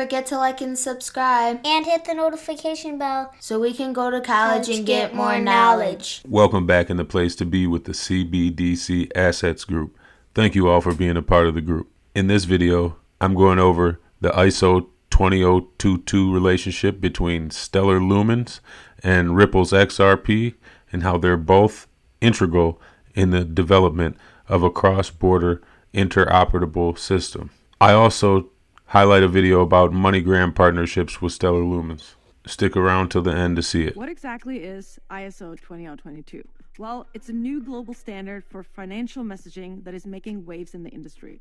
forget to like and subscribe. And hit the notification bell so we can go to college and get more knowledge. Welcome back in the place to be with the CBDC Assets Group. Thank you all for being a part of the group. In this video, I'm going over the ISO 20022 relationship between Stellar Lumens and Ripple's XRP and how they're both integral in the development of a cross-border interoperable system. I also highlight a video about MoneyGram partnerships with Stellar Lumens. Stick around till the end to see it. What exactly is ISO 20022? Well, it's a new global standard for financial messaging that is making waves in the industry.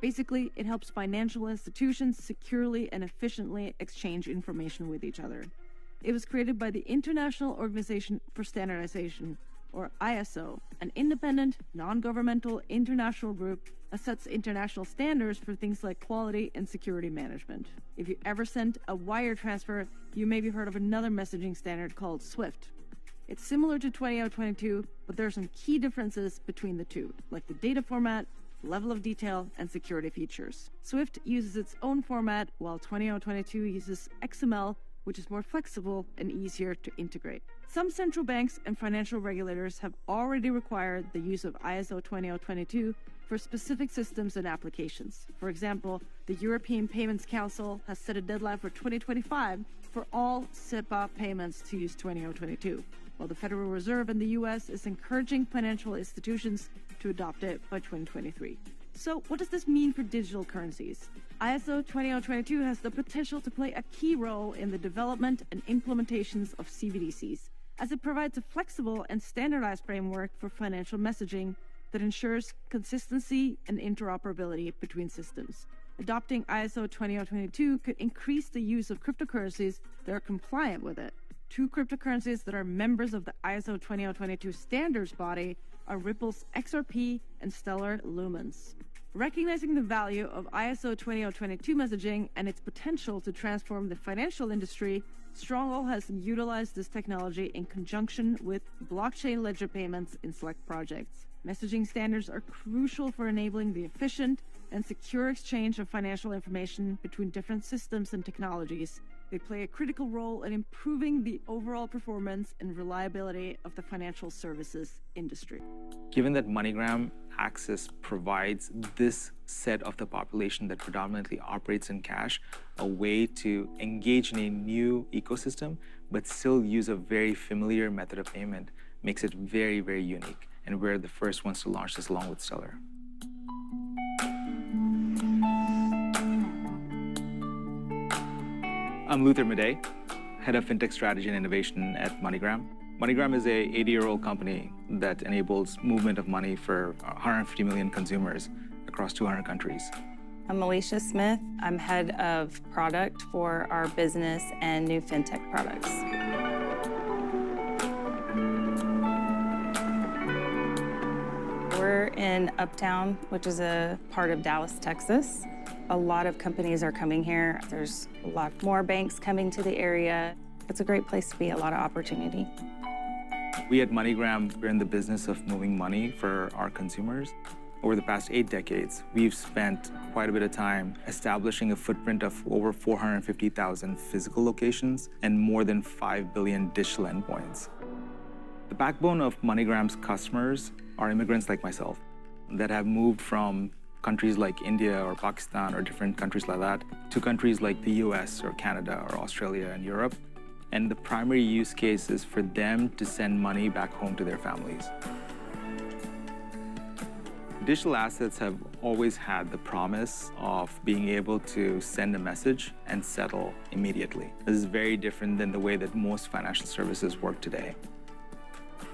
Basically, it helps financial institutions securely and efficiently exchange information with each other. It was created by the International Organization for Standardization, or ISO, an independent, non-governmental international group that sets international standards for things like quality and security management. If you ever sent a wire transfer, you maybe heard of another messaging standard called SWIFT. It's similar to 20022, but there are some key differences between the two, like the data format, level of detail, and security features. SWIFT uses its own format, while 20022 uses XML, which is more flexible and easier to integrate. Some central banks and financial regulators have already required the use of ISO 20022 for specific systems and applications. For example, the European Payments Council has set a deadline for 2025 for all SEPA payments to use 20022, while the Federal Reserve in the US is encouraging financial institutions to adopt it by 2023. So what does this mean for digital currencies? ISO 20022 has the potential to play a key role in the development and implementations of CBDCs, as it provides a flexible and standardized framework for financial messaging that ensures consistency and interoperability between systems. Adopting ISO 20022 could increase the use of cryptocurrencies that are compliant with it. Two cryptocurrencies that are members of the ISO 20022 standards body are Ripple's XRP and Stellar Lumens. Recognizing the value of ISO 20022 messaging and its potential to transform the financial industry, Stronghold has utilized this technology in conjunction with blockchain ledger payments in select projects. Messaging standards are crucial for enabling the efficient and secure exchange of financial information between different systems and technologies. They play a critical role in improving the overall performance and reliability of the financial services industry. Given that MoneyGram Access provides this set of the population that predominantly operates in cash a way to engage in a new ecosystem, but still use a very familiar method of payment, makes it very, very unique. And we're the first ones to launch this along with Stellar. I'm Luther Madej, Head of FinTech Strategy and Innovation at MoneyGram. MoneyGram is a 80-year-old company that enables movement of money for 150 million consumers across 200 countries. I'm Alicia Smith. I'm Head of Product for our business and new FinTech products. We're in Uptown, which is a part of Dallas, Texas. A lot of companies are coming here. There's a lot more banks coming to the area. It's a great place to be, a lot of opportunity. We at MoneyGram, we're in the business of moving money for our consumers. Over the past 8 decades, we've spent quite a bit of time establishing a footprint of over 450,000 physical locations and more than 5 billion digital endpoints. The backbone of MoneyGram's customers are immigrants like myself that have moved from countries like India or Pakistan or different countries like that to countries like the US or Canada or Australia and Europe. And the primary use case is for them to send money back home to their families. Digital assets have always had the promise of being able to send a message and settle immediately. This is very different than the way that most financial services work today.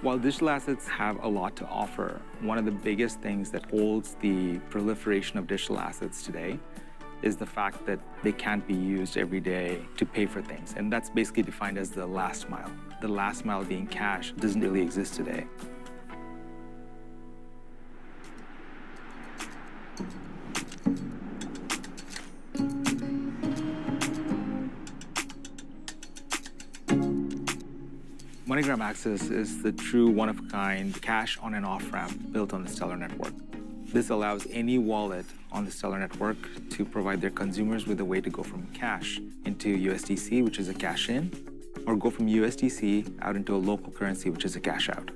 While digital assets have a lot to offer, one of the biggest things that holds the proliferation of digital assets today is the fact that they can't be used every day to pay for things. And that's basically defined as the last mile. The last mile being cash doesn't really exist today. MoneyGram Access is the true one-of-a-kind cash on and off ramp built on the Stellar network. This allows any wallet on the Stellar network to provide their consumers with a way to go from cash into USDC, which is a cash in, or go from USDC out into a local currency, which is a cash out.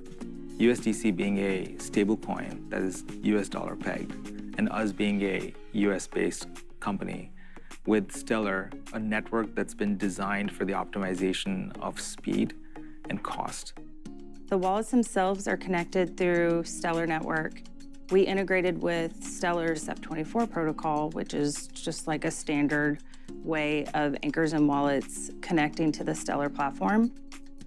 USDC being a stable coin that is US dollar pegged, and us being a US-based company with Stellar, a network that's been designed for the optimization of speed and cost. The wallets themselves are connected through Stellar Network. We integrated with Stellar's F24 protocol, which is just like a standard way of anchors and wallets connecting to the Stellar platform.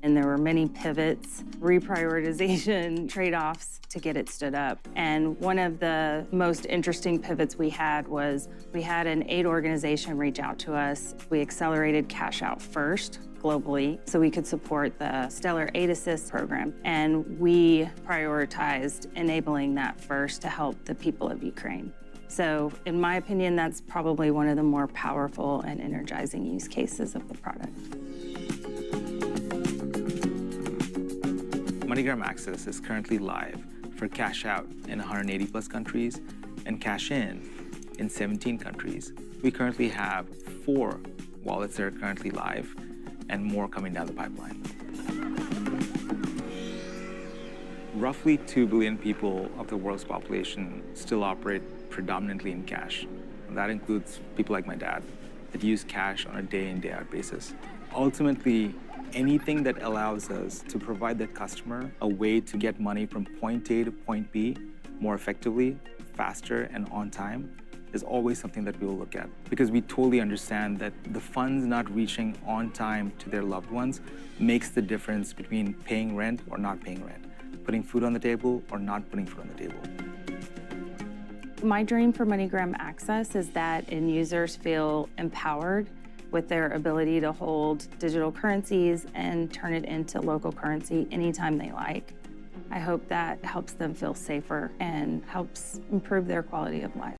And there were many pivots, reprioritization, trade-offs to get it stood up. And one of the most interesting pivots we had was we had an aid organization reach out to us. We accelerated cash out first globally so we could support the Stellar Aid Assist program. And we prioritized enabling that first to help the people of Ukraine. So in my opinion, that's probably one of the more powerful and energizing use cases of the product. MoneyGram Access is currently live for cash out in 180 plus countries and cash in 17 countries. We currently have 4 wallets that are currently live and more coming down the pipeline. Roughly 2 billion people of the world's population still operate predominantly in cash. And that includes people like my dad that use cash on a day in, day out basis. Ultimately, anything that allows us to provide that customer a way to get money from point A to point B more effectively, faster, and on time is always something that we will look at. Because we totally understand that the funds not reaching on time to their loved ones makes the difference between paying rent or not paying rent, putting food on the table or not putting food on the table. My dream for MoneyGram Access is that end users feel empowered with their ability to hold digital currencies and turn it into local currency anytime they like. I hope that helps them feel safer and helps improve their quality of life.